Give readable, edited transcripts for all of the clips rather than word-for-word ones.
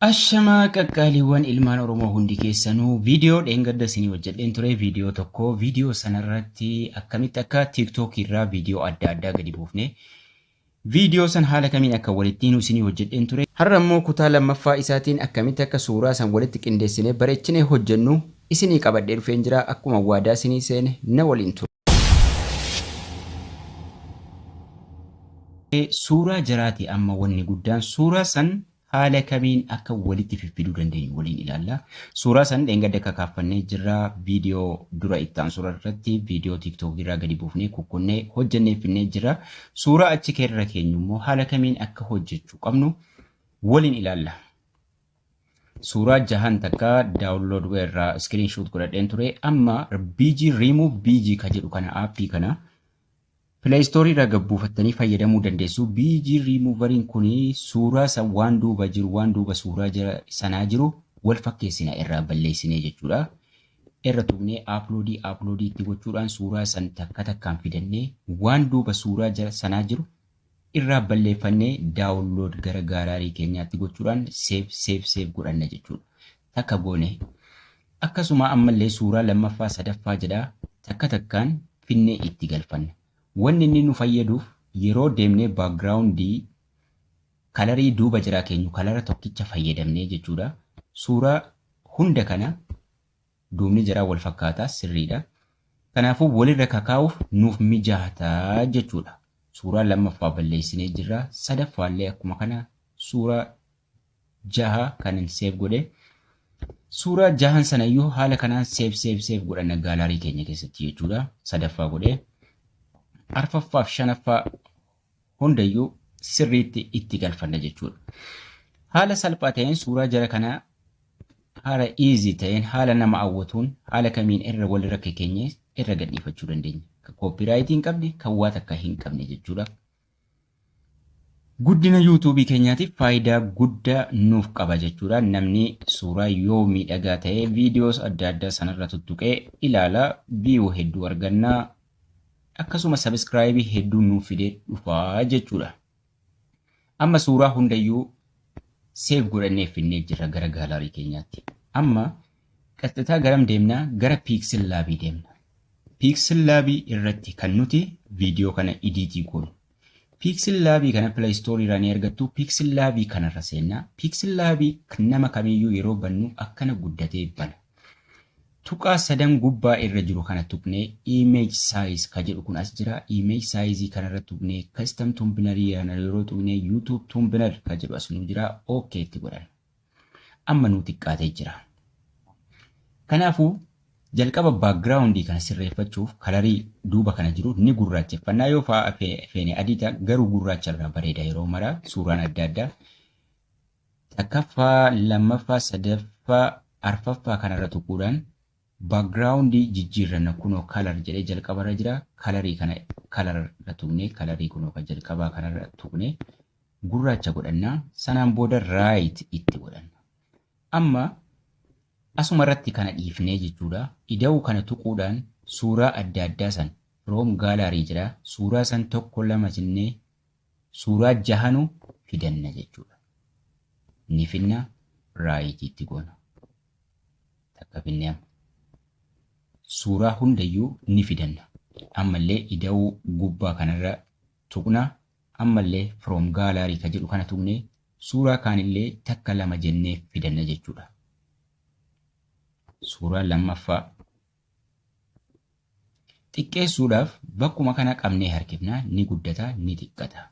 Ashamaa qaqqaaliiwwan ilmaan Oromoo hundi keessanuu viidiyoo dheengadda isinii hojjedheen ture viidiyoo tokko viidiyoo sanarratti akkamitti akka tiiktookii irraa viidiyoo adda addaa gadi buufne viidiyoo san haala kamiin akka walittiin isinii hojjedheen ture. Har'a immoo kutaa lammaffaa isaatiin akkamitti akka suuraa san walitti qindeessinee bareechinee hojjennu isinii qabadhee dhufeen jira. Akkuma waadaa isinii seene na waliin ture. Suuraa jiraati amma wanni guddaan suuraa san haala kamiin akka walitti fiduu dandeenyu waliin ilaalla. Suuraa san dheengadda akka kaafannee jirra. Viidiyoo dura ittaan suuraa irratti viidiyoo tiiktookii irraa gadi buufnee kukkonnee hojjennee finnee jira. Suuraa achi keerra keenyu immoo haala kamiin akka hojjechuu qabnu waliin ilaalla. Suuraa jahan takka daawunlood irraa iskiriinshoot godhadheen ture. Amma BG remove BG ka jedhu kana aappii kana Play Store irraa gabbuufattanii fayyadamuu dandeessu. BG Removeriin kuni suuraa san waan duuba jiru waan duuba suuraa sanaa jiru wal fakkeessina irraa balleessinee jechuudha. Irra tuqnee uploadii itti gochuudhaan suuraa san takka takkaan fidannee waan duuba suuraa sanaa jiru irraa balleeffannee daawunlood gara gaalaarii keenyaatti gochuudhaan save godhanna jechuudha. Takka goone akkasuma ammallee suuraa lammaffaa sadaffaa jedha takka takkaan finnee itti galfanna. Wanni inni nu fayyaduuf yeroo deemnee baakgiraawundii kalarii duuba jiraa keenyu kalara tokkicha fayyadamnee jechuudha. Suuraa hunda kana duubni jiraa wal fakkaataa sirriidha. Kanaafuu walirra kakaa'uuf nuuf mijaata jechuudha. Suuraa lammaffaa balleessinee jirra. Sadaffaallee akkuma kana suuraa jaha kanan seef godhe. Suuraa jahan sanayyuu haala kanaan seef godhanna gaalarii keenya keessatti jechuudha. Sadaffaa godhe. Arfaffaaf shanaffaa hundayyuu sirriitti itti galfanna jechuudha. Haala salphaa ta'een suuraa jara kanaa haala easy ta'een haala nama hawwatuun haala kamiin irra walirra keenyee irra gadhiifachuu dandeenya. Kan koopiraayitii hin qabne kan waa takka hin qabne jechuudha. Guddina yuutuubii keenyaatiif faayidaa guddaa nuuf qaba jechuudha. Namni suuraa yoo miidhagaa ta'ee viidiyoos adda addaa sanarra tuttuqee ilaalaa viyuu hedduu argannaa. Akkasuma sabiskiraayibii hedduu nuuf fidee dhufaa jechuudha. Amma suuraa hundayyuu seef godhannee finnee jirra gara gaalarii keenyaatti. Amma qaxxitaa garam deemnaa gara piiksel laabii deemna. Piiksel laabii irratti kan nuti viidiyoo kana idiitii goonu. Piiksel laabii kana Play Store irraa ni argattu. Piiksel laabii kanarra seennaa. Piiksel laabii nama kamiyyuu yeroo bannu akkana guddatee bana. Tuqaa sadan gubbaa irra jiru kana tuqnee image size ka jedhu kun as jira. Image size kanarra tuqnee custom thumbnail yeroo tuqnee YouTube thumbnail ka jedhu as nu jira. Okay itti godhan. Amma nu xiqqaatee jira. Kanaafuu jalqaba backgroundii kana sirreeffachuuf kalarii duuba kana jiru ni gurraacheffannaa yoo feene adiita garuu gurraacha irraa bareeda yeroo mara suuraan adda addaa. Takkaffaa, lammaffaa, sadaffaa, arfaffaa kanarra tuquudhaan backgroundii jijjiirranna kunoo kalar jedhee jalqabarra jira. Kalarii kana kalarra tuqnee kalarii kunoo kan jalqabaa kanarra tuqnee gurraacha godhannaa. Sanaan booda right itti godhanna. Amma asuma irratti kana dhiifnee jechuudha. Ida'uu kana tuquudhaan suuraa adda addaa san from gallery jedha. Suuraa san tokko lama jennee suuraa jahanu fidanna jechuudha. Ni finna right itti goona. Takka finnee amma. Suuraa hundayyuu ni fidanna. Ammallee ida'uu gubbaa kanarra tuqna. Ammallee from gallery ka jedhu kana tuqnee suuraa kaanillee takka lama jennee fidanna jechuudha. Suuraa lammaffaa xiqqeessuudhaaf bakkuma kana qabnee harkifnaa ni guddata ni xiqqata.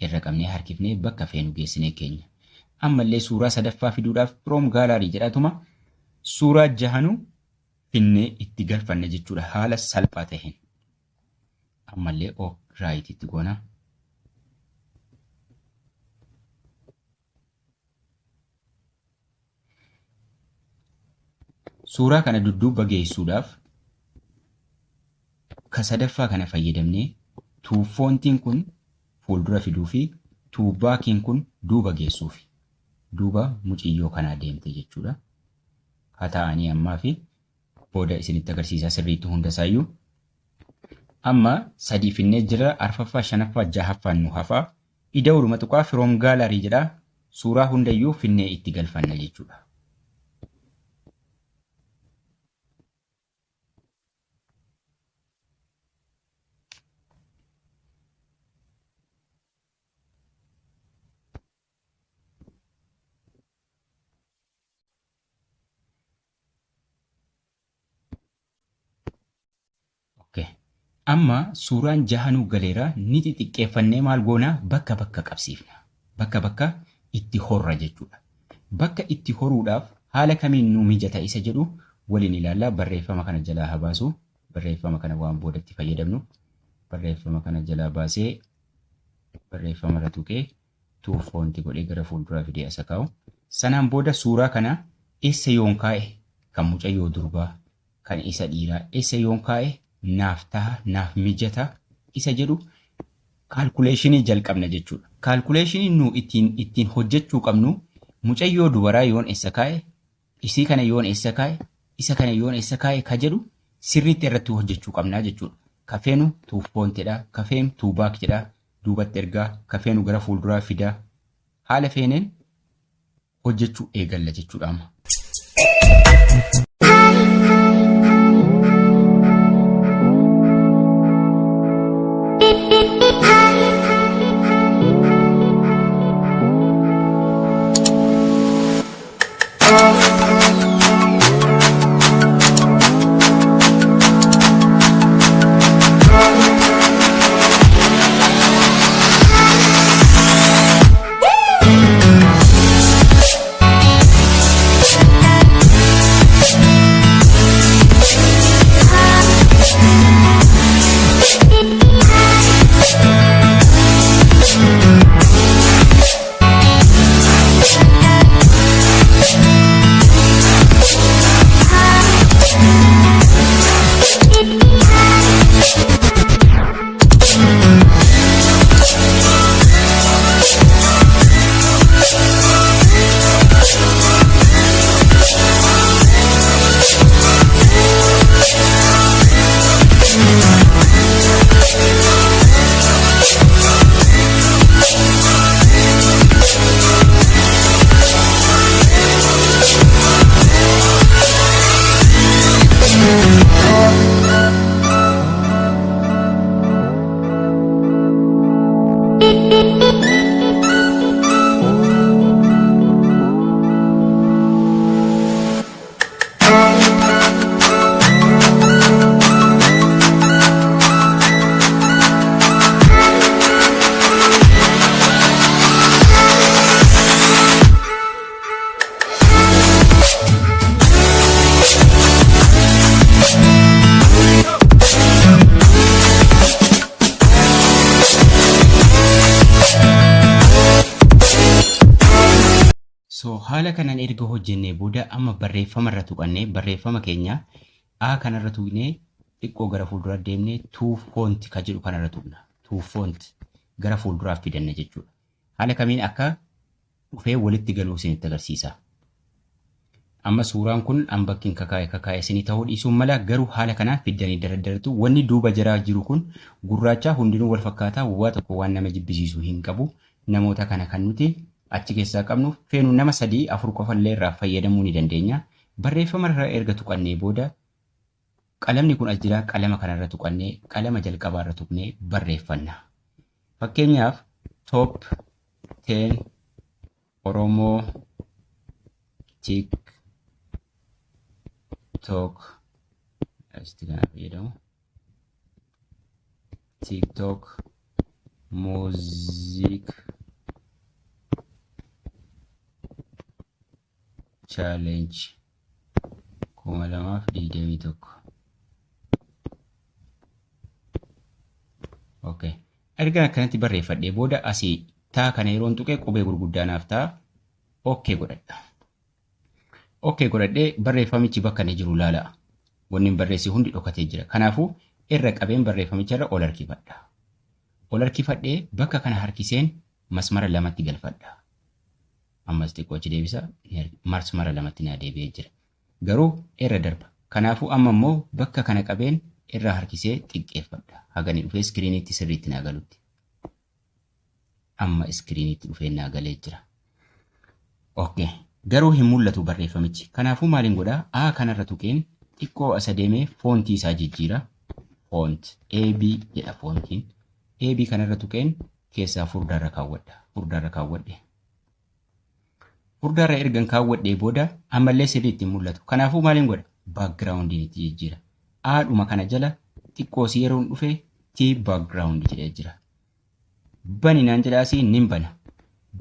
Irra qabnee harkifnee bakka feenu geessinee keenya. Ammallee suuraa sadaffaa fiduudhaaf from gallery jedhatuma suuraa jahanuu finnee itti galfanna jechuudha haala salphaa ta'een. Ammallee right itti goona. Suuraa kana dudduuba geessuudhaaf ka sadaffaa kana fayyadamnee tuuffoontiin kun fuuldura fiduu fi tuubbaakiin kun duuba geessuufi. Duuba muciyyoo kanaa deemte jechuudha. Haa ta'anii ammaa fi booda isinitti agarsiisaa sirriitti hunda isaayyuu. Amma sadii finnee jira. Arfaffaa, shanaffaa, jahaffaan nu hafaa. Ida'uudhuma tuqaa from gallery jedha. suuraa hundayyuu finnee itti galfanna jechuudha. Amma suuraan jahanuu galeera ni xixiqqeeffannee maal goonaa bakka bakka qabsiifna. Bakka bakka itti horra jechuudha. Bakka itti horuudhaaf haala kamiin nu mijata isa jedhu waliin ilaallaa. Barreeffama kana jalaa haa baasu. Barreeffama kana waan boodatti fayyadamnu. Barreeffama kana jalaa baasee barreeffama irra tuqee tuufoonti godhee gara fuulduraa fidee asa kaa'u. Sanaan booda suuraa kana eessa yoon kaa'e kan mucayyoo durbaa kan isa dhiiraa eessa yoon kaa'e naaf taha naaf mijata isa jedhu kaalkuleeshinii jalqabna jechuudha. Kaalkuleeshinii nu ittiin hojjechuu qabnu mucayyoo dubaraa yoon eessa kaa'e isii kana yoon eessa kaa'e isa kana yoon eessa kaa'e ka jedhu sirriitti irratti hojjechuu qabnaa jechuudha. Kafeenu tuufoonteedha, kafeen tuubaak jedha, duubatti ergaa, kafeenu gara fuulduraa fidaa haala feeneen hojjechuu eegalla jechuudha amma. Haala kanaan erga hojjennee booda amma barreeffama irra tuqannee barreeffama keenya A kanarra tuqnee xiqqoo gara fuulduraa deemnee tuufoonti ka jedhu kanarra tuqna. Tuufoonti gara fuulduraaf fidanna jechuudha. Haala kamiin akka dhufee walitti galuu isinitti agarsiisa. Amma suuraan kun bakkiin kakaa'e isinii ta'uu dhiisuun mala garuu haala kanaan fiddanii dardaratu wanni duuba jaraa jiru kun gurraacha hundinuu wal fakkaataa waa tokko waan nama jibbisiisu hin qabu. Namoota kana kan nuti achi keessaa qabnu feenu nama 3-4 qofallee irraa fayyadamuu ni dandeenya. Barreeffama irra erga tuqannee booda qalamni kun as jira. Qalama kanarra tuqannee qalama jalqabaa irra tuqnee barreeffanna. Fakkeenyaaf top 10 Oromoo TikTok asitti kana fayyadamu TikTok music challenge 2021. Okay. Erga akkanatti barreeffadhee booda asii taa kana yeroon tuqee qubee gurguddaanaaf ta'a. Okay godhadha. Okay godhadhee barreeffamichi bakka inni jiru ilaala. Wanni barreessi hundi dhokatee jira. Kanaafuu irra qabeen barreeffamicharra ol harkifadha. Ol harkifadhee bakka kana harkiseen masmara lamatti galfadha. Ammas xiqqoo achi deebisa masmara lamatti naa deebi'ee jira. Garuu irra darba. Kanaafuu amma immoo bakka kana qabeen irra harkisee xiqqeeffadha. Hagani dhufee iskiriiniitti sirriitti naa galutti. Amma iskiriiniitti dhufee naa galee jira. Okay. Garuu hin mul'atu barreeffamichi. Kanaafuu maaliin godhaa? A kanarra tuqeen xiqqoo asa deemee foontii isaa jijjiira. Font AB jedha foontiin. AB kanarra tuqeen keessaa furdaarra kaawwadha. Furdaarra kaawwadhe. Furdaarra ergan kaawwadhee booda ammallee sirriitti hin mul'atu. Kanaafuu maaliin godha? Baakgiraawundiin itti jijjiira. Aadhuma kana jala xiqqoo si yeroon dhufee T baakgiraawundi jedhee jira. Bani naan jedhaasii nin bana.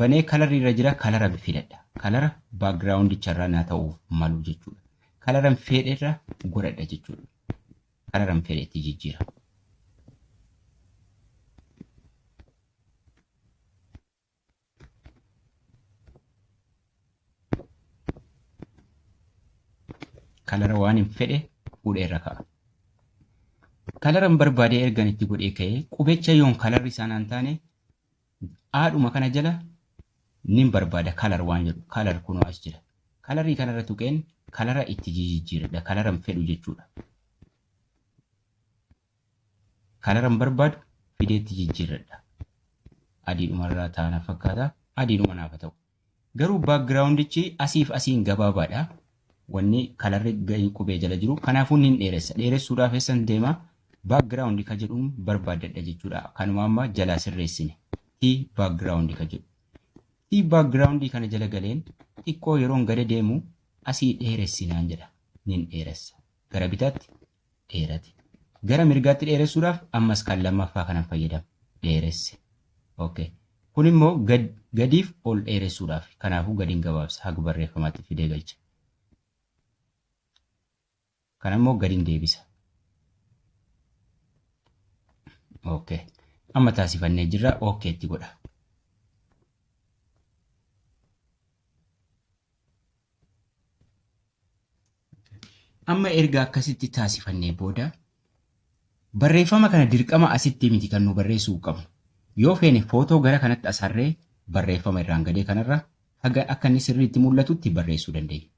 Banee kalarri irra jira kalara fidadha. Kalara baakgiraawundicharraa naa ta'uuf malu jechuudha. Kalaran fedheerra godhadha jechuudha. Kalaran fedheetti jijjiira. Kalara waan hin fedhe fuudheerra ka'a. Kalaran barbaadee ergan itti godhee ka'ee qubecha yoon kalarri isaan hin taane haadhuma kana jala nin barbaada kalar waan jedhu kalar kunoo as jira. Kalarii kanarra tuqeen kalara itti jijjiiradha. Kalaran fedhu jechuudha. Kalaran barbaadu fideetti jijjiiradha. Adiidhumarraa taana fakkaata. Adiidhuma naaf ta'u. Garuu baakgiraawundichi asiif asiin gabaabaadha. Wanni kalarri qubee jala jiru. Kanaafuu nin dheeressa. Dheeressuudhaaf eessan deema. Baakgiraawundi ka jedhuun barbaadadha jechuudha. Kanuma amma jalaa sirreessine. T baakgiraawundi ka jedhu. T baakgiraawundii kana jala galeen xiqqoo yeroon gada deemu asii dheeressinaan jedha. Nin dheeressa. Gara bitaatti dheerate. Gara mirgaatti dheeressuudhaaf ammas kan lammaffaa kanan fayyadamu. Dheeresse. Okay. Kun immoo gadiif ol dheeressuudhaaf. Kanaafuu gadiin gabaabsa. Haga barreeffamaatti fidee galcha. Kana immoo gadiin deebisa. Okay. Amma taasifannee jirra. Okay itti godha. Amma erga akkasitti taasifannee booda barreeffama kana dirqama asitti miti kan nu barreessuu qabnu. Yoo feene footoo gara kanatti asarree barreeffama irraan gadee kanarra haga akka inni sirriitti mul'atutti barreessuu dandeenya.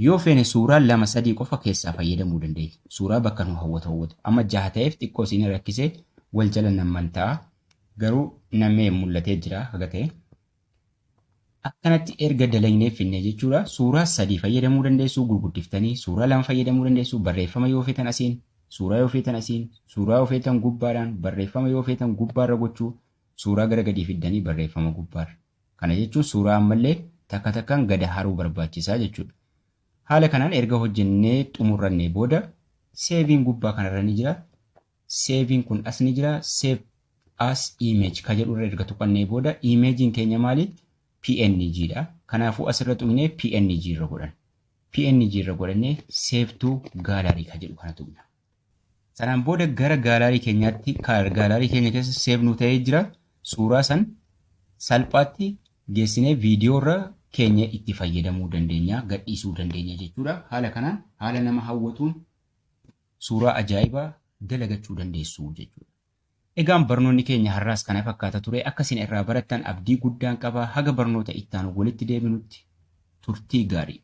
Yoo feene suuraa 2-3 qofa keessaa fayyadamuu dandeenya. Suuraa bakka nu hawwatu. Amma 6 ta'eef xiqqoo isin rakkisee wal jala namman ta'a. Garuu namee mul'atee jira haga ta'e. Akkanatti erga dalagnee finne jechuudha. Suuraa 3 fayyadamuu dandeessu gurguddiftanii, suuraa 2 fayyadamuu dandeessu, barreeffama yoo feetan asiin, suuraa yoo feetan asiin, suuraa yoo feetan gubbaadhaan, barreeffama yoo feetan gubbaarra gochuu, suuraa gara gadii fiddanii barreeffama gubbaarra. Kana jechuun suuraa ammallee takka takkaan gada haruu barbaachisaa jechuudha. Haala kanaan erga hojjennee xumurrannee booda seeviin gubbaa kanarra ni jira. Seeviin kun as ni jira. Save as image ka jedhurra erga tuqannee booda imeejiin keenya maali? PNG dha. Kanaafuu asirra tuqnee PNG irra godhan. PNG irra godhannee save to gallery ka jedhu kana tuqna. Sanaan booda gara gallery keenyaatti gallery keenya keessa save nu ta'ee jira. Suuraa san salphaatti geessinee viidiyoo irra keenya itti fayyadamuu dandeenya, gadhiisuu dandeenya jechuudha. Haala kanaan haala nama hawwatuun suuraa ajaa'ibaa dalagachuu dandeessu jechuudha. Egaan barnoonni keenya har'aas kana fakkaata ture. Akkasiin irraa barattan abdii guddaan qaba. Haga barnoota itti aanu walitti deebinutti turtii gaarii.